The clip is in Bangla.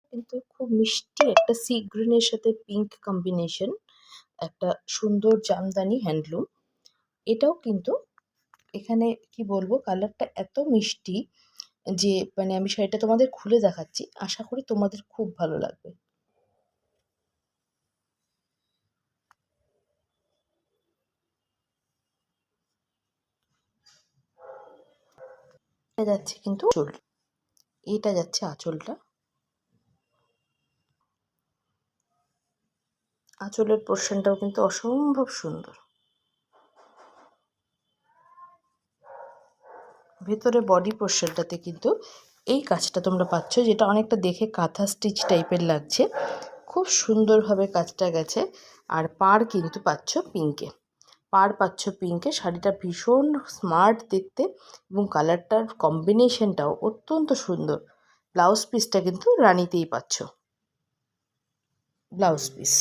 কিন্তু খুব মিষ্টি একটা সি গ্রিনের সাথে পিঙ্ক কম্বিনেশন, একটা সুন্দর জামদানি হ্যান্ডলুম। এটাও কিন্তু এখানে কি বলবো, কালারটা এত মিষ্টি যে মানে আমি শাড়িটা তোমাদের খুলে দেখাচ্ছি, আশা করি তোমাদের খুব ভালো লাগবে। এটা যাচ্ছে কিন্তু আঁচল, এটা যাচ্ছে আঁচলটা। আঁচলের পোর্শনটাও কিন্তু অসম্ভব সুন্দর। ভেতরে বডি পোর্শনটাতে কিন্তু এই কাজটা তোমরা পাচ্ছ, যেটা অনেকটা দেখে কাঁথা স্টিচ টাইপের লাগছে। খুব সুন্দরভাবে কাজটা গেছে। আর পাড় কিন্তু পাচ্ছ পিঙ্কে, পাড় পাচ্ছ পিঙ্কে। শাড়িটা ভীষণ স্মার্ট দেখতে এবং কালারটার কম্বিনেশনটাও অত্যন্ত সুন্দর। ব্লাউজ পিসটা কিন্তু রানিতেই পাচ্ছ, ব্লাউজ পিস।